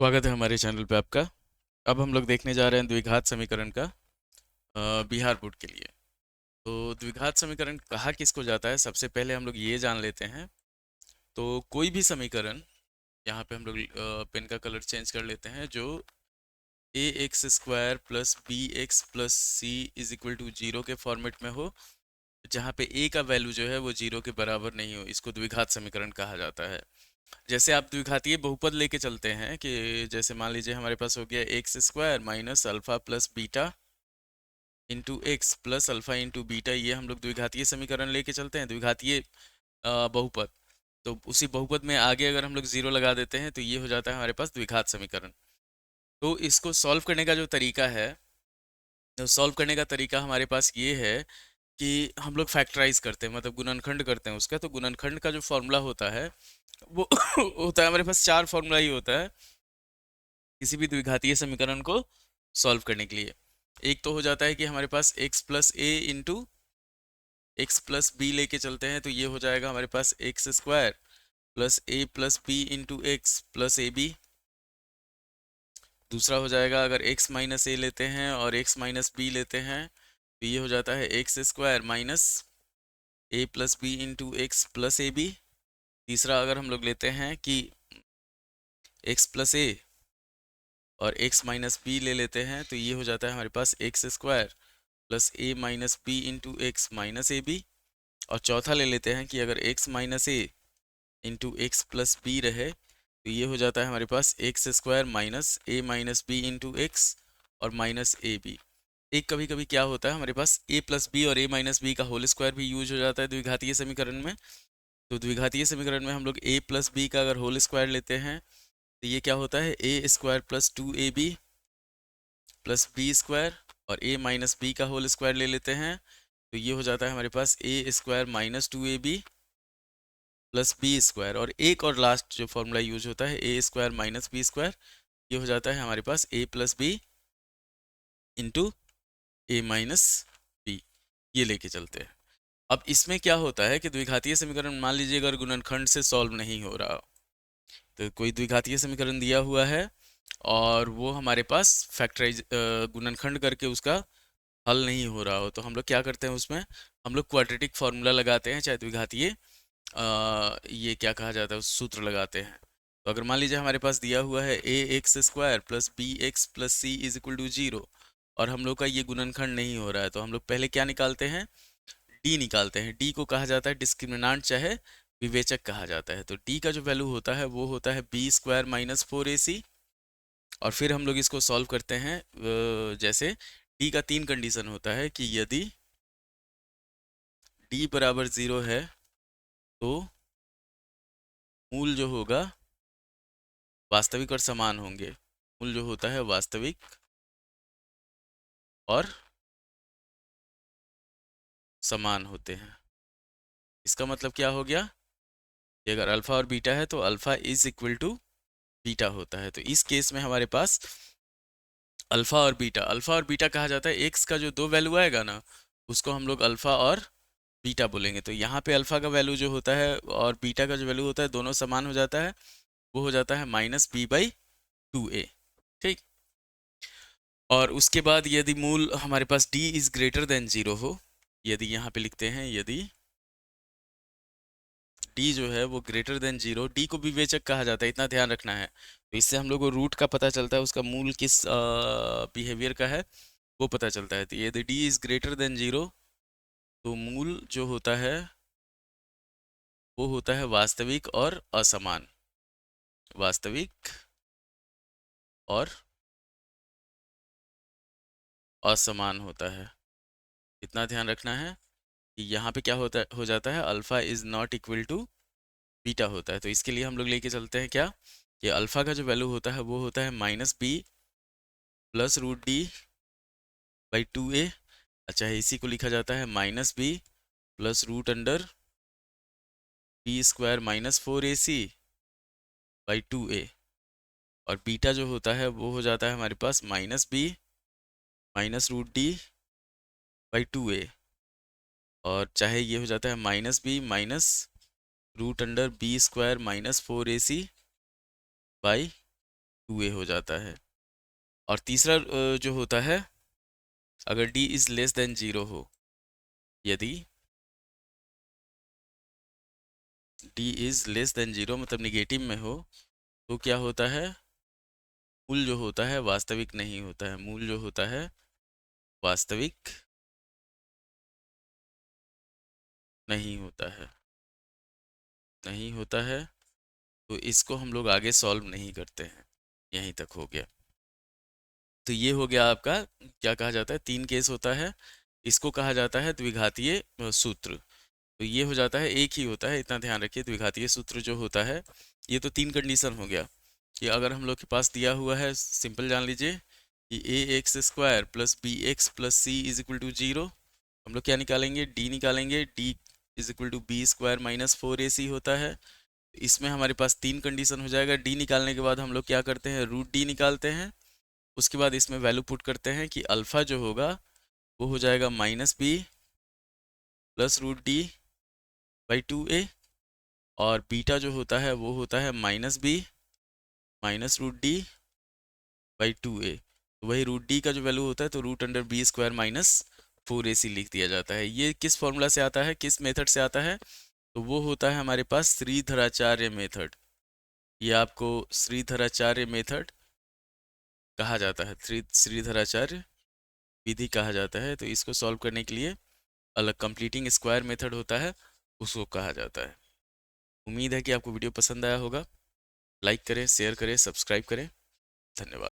स्वागत है हमारे चैनल पे आपका। अब हम लोग देखने जा रहे हैं द्विघात समीकरण का बिहार बोर्ड के लिए। तो द्विघात समीकरण कहा किसको जाता है, सबसे पहले हम लोग ये जान लेते हैं। तो कोई भी समीकरण, यहाँ पे हम लोग पेन का कलर चेंज कर लेते हैं, जो a x square plus b x plus c is equal to zero के फॉर्मेट में हो, जहाँ पे ए का वैल्यू जो है वो जीरो के बराबर नहीं हो, इसको द्विघात समीकरण कहा जाता है। जैसे आप द्विघातीय बहुपद लेके चलते हैं कि जैसे मान लीजिए हमारे पास हो गया x square minus alpha plus beta into x plus alpha into beta, ये हम लोग द्विघातीय समीकरण लेके चलते हैं, द्विघातीय बहुपद। तो उसी बहुपद में आगे अगर हम लोग जीरो लगा देते हैं तो ये हो जाता है हमारे पास द्विघात समीकरण। तो इसको सॉल्व करने का जो तरीका है, तो सॉल्व करने का तरीका हमारे पास ये है कि हम लोग फैक्टराइज करते हैं, मतलब गुणनखंड करते हैं उसका। तो गुणनखंड का जो फॉर्मूला होता है वो होता है, हमारे पास चार फॉर्मूला ही होता है किसी भी द्विघातीय समीकरण को सॉल्व करने के लिए। एक तो हो जाता है कि हमारे पास x plus a into x plus b लेके चलते हैं, तो ये हो जाएगा हमारे पास x square plus a plus b into x plus a b. दूसरा हो जाएगा अगर x माइनस ए लेते हैं और x माइनस बी लेते हैं, तो ये हो जाता है x square minus a plus b into x plus a b. तीसरा अगर हम लोग लेते हैं कि x प्लस ए और x माइनस बी ले लेते हैं, तो ये हो जाता है हमारे पास x square plus a minus b into x minus a b. और चौथा ले लेते हैं कि अगर x minus a into x plus b रहे, तो ये हो जाता है हमारे पास x square minus a minus b into x और माइनस ए बी। एक कभी कभी क्या होता है, हमारे पास ए प्लस बी और ए माइनस बी का होल स्क्वायर भी यूज हो जाता है द्विघातीय समीकरण में। तो द्विघातीय समीकरण में हम लोग ए प्लस बी का अगर होल स्क्वायर लेते हैं, तो ये क्या होता है, a square plus two a b plus b square. और ए माइनस बी का होल स्क्वायर ले लेते हैं, तो ये हो जाता है हमारे पास a square minus two a b plus b square. और एक और लास्ट जो फॉर्मूला यूज होता है, a square minus b square, ये हो जाता है हमारे पास a plus b into a minus b. ये लेके चलते हैं। अब इसमें क्या होता है कि द्विघातीय समीकरण मान लीजिए अगर गुणनखंड से सॉल्व नहीं हो रहा, तो कोई द्विघातीय समीकरण दिया हुआ है और वो हमारे पास फैक्टराइज गुणनखंड करके उसका हल नहीं हो रहा हो, तो हम लोग क्या करते हैं उसमें, हम लोग क्वाड्रेटिक फार्मूला लगाते हैं, चाहे द्विघातीय ये क्या कहा जाता है, उस सूत्र लगाते हैं। तो अगर मान लीजिए हमारे पास दिया हुआ है a x square plus b x plus c is equal to zero, और हम लोग का ये गुणनखंड नहीं हो रहा है, तो हम लोग पहले क्या निकालते हैं, डी निकालते हैं। डी को कहा जाता है डिस्क्रिमिनांट, चाहे विवेचक कहा जाता है। तो डी का जो वैल्यू होता है वो होता है B square minus four a सी। और फिर हम लोग इसको सॉल्व करते हैं। जैसे डी का तीन कंडीशन होता है कि यदि डी बराबर ज़ीरो है तो मूल जो होगा वास्तविक और समान होंगे। मूल जो होता है वास्तविक और समान होते हैं। इसका मतलब क्या हो गया कि अगर अल्फा और बीटा है तो alpha is equal to beta होता है। तो इस केस में हमारे पास अल्फा और बीटा कहा जाता है। एक्स का जो दो वैल्यू आएगा ना, उसको हम लोग अल्फा और बीटा बोलेंगे। तो यहाँ पे अल्फा का वैल्यू जो होता है और बीटा का जो वैल्यू होता है, दोनों समान हो जाता है। वो हो जाता है माइनस बी बाई टू ए। ठीक। और उसके बाद यदि मूल हमारे पास d is greater than zero हो, यदि यहाँ पे लिखते हैं यदि d जो है वो ग्रेटर देन जीरो, d को विवेचक कहा जाता है, इतना ध्यान रखना है। तो इससे हम लोग को रूट का पता चलता है, उसका मूल किस बिहेवियर का है वो पता चलता है। तो यदि d is greater than zero, तो मूल जो होता है वो होता है वास्तविक और असमान। वास्तविक और असमान होता है, इतना ध्यान रखना है। कि यहाँ पे क्या होता हो जाता है, alpha is not equal to beta होता है। तो इसके लिए हम लोग लेके चलते हैं क्या, कि अल्फा का जो वैल्यू होता है वो होता है minus b plus root d by two a. अच्छा है, इसी को लिखा जाता है minus b plus root under b square minus four a c by two a. और बीटा जो होता है वो हो जाता है हमारे पास minus b minus root d by two a. और चाहे ये हो जाता है minus b minus root under b square minus four a c by 2a हो जाता है। और तीसरा जो होता है, अगर d इज लेस देन 0 हो, यदि d इज लेस देन 0 मतलब निगेटिव में हो, तो क्या होता है, मूल जो होता है वास्तविक नहीं होता है, मूल जो होता है वास्तविक नहीं होता है, नहीं होता है। तो इसको हम लोग आगे सॉल्व नहीं करते हैं, यहीं तक हो गया। तो ये हो गया आपका, क्या कहा जाता है, 3 केस होता है, इसको कहा जाता है द्विघातीय सूत्र। तो ये हो जाता है, एक ही होता है, इतना ध्यान रखिए, द्विघातीय सूत्र जो होता है, ये तो 3 कंडीशन हो गया कि अगर हम लोग के पास दिया हुआ है, सिंपल जान लीजिए कि a x square plus b x plus c is equal to 0, हम लोग क्या निकालेंगे, डी निकालेंगे, d is equal to b square minus 4ac होता है। इसमें हमारे पास 3 कंडीशन हो जाएगा। डी निकालने के बाद हम लोग क्या करते हैं, रूट डी निकालते हैं, उसके बाद इसमें वैल्यू पुट करते हैं कि अल्फ़ा जो होगा वो हो जाएगा minus b plus root d by 2a, और बीटा जो होता है वो होता है minus b minus root d by 2a। तो वही रूट डी का जो वैल्यू होता है तो root under b square minus 4ac लिख दिया जाता है। ये किस फॉर्मूला से आता है, किस मेथड से आता है, तो वो होता है हमारे पास श्रीधराचार्य मेथड। ये आपको श्रीधराचार्य मेथड कहा जाता है, श्रीधराचार्य विधि कहा जाता है। तो इसको सॉल्व करने के लिए अलग कंप्लीटिंग स्क्वायर मेथड होता है, उसको कहा जाता है। उम्मीद है कि आपको वीडियो पसंद आया होगा। लाइक करें, शेयर करें, सब्सक्राइब करें। धन्यवाद।